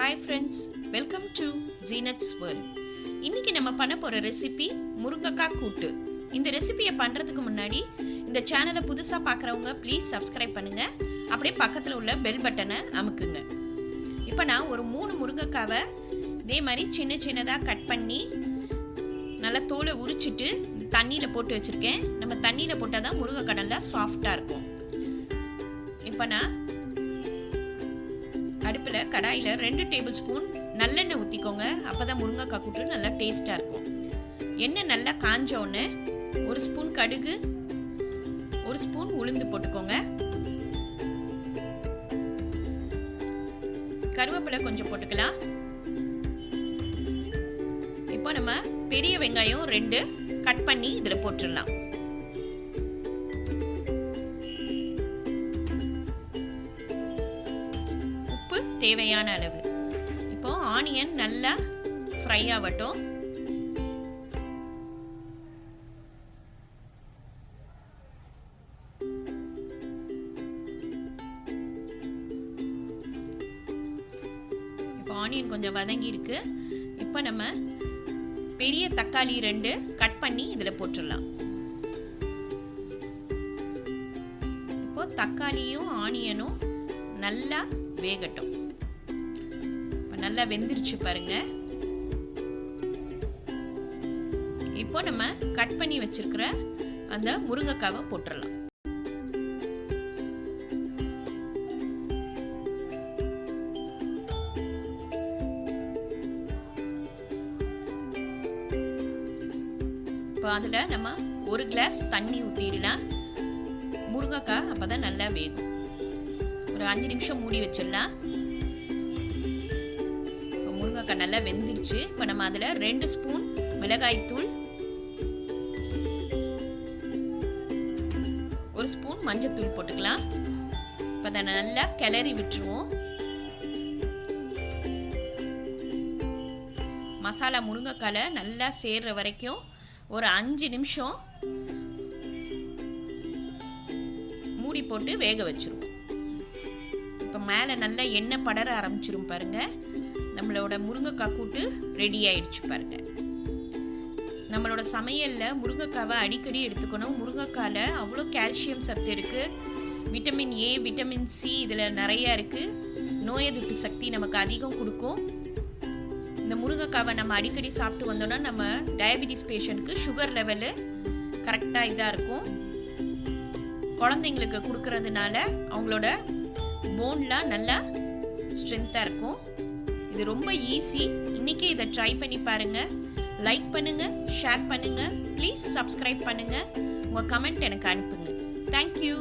Hi friends, welcome to zeenaths world. இன்னைக்கு நம்ம பண்ண போற ரெசிபி முருங்கக்காய் கூட்டு. இந்த ரெசிபியை பண்றதுக்கு முன்னாடி இந்த சேனலை புதுசா பார்க்கறவங்க ப்ளீஸ் Subscribe பண்ணுங்க. அப்படியே பக்கத்துல உள்ள பெல் பட்டனை அமுக்குங்க. இப்போ நான் ஒரு 3 முருங்கக்காவை இதே மாதிரி சின்னதா கட் பண்ணி நல்லா தோலை உரிச்சிட்டு தண்ணியில போட்டு வச்சிருக்கேன். நம்ம தண்ணியில போட்டாதான் முருங்கக்காய் நல்லா சாஃப்ட்டா இருக்கும். இப்போ நான் அடுப்புல கடாயில 2 டேபிள் ஸ்பூன் நல்லெண்ணெய் ஊத்திக்கோங்க. அப்பதான் முருங்கக்காய் கூட்டு நல்லா டேஸ்டா இருக்கும். எண்ணெய் நல்லா காஞ்ச உடனே 1 ஸ்பூன் கடுகு, 1 ஸ்பூன் உளுந்து போட்டுக்கோங்க. கருவேப்பிலை கொஞ்சம் போட்டுக்கலாம். இப்போ நம்ம பெரிய வெங்காயம் 2 கட் பண்ணி இதுல போட்டுடலாம். உப்பு தேவையான அளவு. இப்போ ஆனியன் நல்லா ஃப்ரை ஆகட்டும். இப்போ ஆனியன் கொஞ்சம் வதங்கி இருக்கு. இப்போ நம்ம பெரிய தக்காளி 2 கட் பண்ணி இதுல போட்டுடலாம். இப்போ தக்காளியும் ஆனியனும் நல்லா வேகட்டும். இப்போ நல்லா வெந்துருச்சு பாருங்க. இப்போ நம்ம கட் பண்ணி வச்சிருக்கிற அந்த முருங்கைக்காவை போட்டுடலாம். இப்போ அதில் நம்ம 1 கிளாஸ் தண்ணி ஊற்றிடலாம். முருங்கைக்காய் அப்போ தான் நல்லா வேகும். ஒரு 5 நிமிஷம் மூடி வச்சிடலாம். இப்போ முருங்கைக்காய் நல்லா வெந்துருச்சு. இப்போ நம்ம அதில் 2 ஸ்பூன் மிளகாய்த்தூள், 1 ஸ்பூன் மஞ்சத்தூள் போட்டுக்கலாம். இப்போ அதை நல்லா கிளறி விட்டுருவோம். மசாலா முருங்கைக்காய் நல்லா சேர்ற வரைக்கும் ஒரு 5 நிமிஷம் மூடி போட்டு வேக வச்சிருவோம். இப்போ மேலே நல்லா எண்ணெய் படர ஆரம்பிச்சிரும் பாருங்க. நம்மளோட முருங்கைக்காய் கூட்டு ரெடி ஆயிடுச்சு பாருங்க. நம்மளோட சமையலில் முருங்கைக்காவை அடிக்கடி எடுத்துக்கணும். முருங்கைக்காயில் அவ்வளோ கால்சியம் சத்து இருக்குது. விட்டமின் ஏ, விட்டமின் சி இதில் நிறையா இருக்குது. நோய் எதிர்ப்பு சக்தி நமக்கு அதிகம் கொடுக்கும். இந்த முருங்கைக்காவை நம்ம அடிக்கடி சாப்பிட்டு வந்தோம்னா நம்ம டயபெட்டிஸ் பேஷண்ட்க்கு சுகர் லெவலு கரெக்டாக இதாக இருக்கும். குழந்தைங்களுக்கு கொடுக்கறதுனால அவங்களோட போன்லாம் நல்லா ஸ்ட்ரென்த்தாக இருக்கும். இது ரொம்ப ஈஸி. இன்றைக்கி இதை ட்ரை பண்ணி பாருங்கள். லைக் பண்ணுங்கள், ஷேர் பண்ணுங்கள், ப்ளீஸ் Subscribe பண்ணுங்கள். உங்கள் கமெண்ட் எனக்கு அனுப்புங்க. தேங்க்யூ.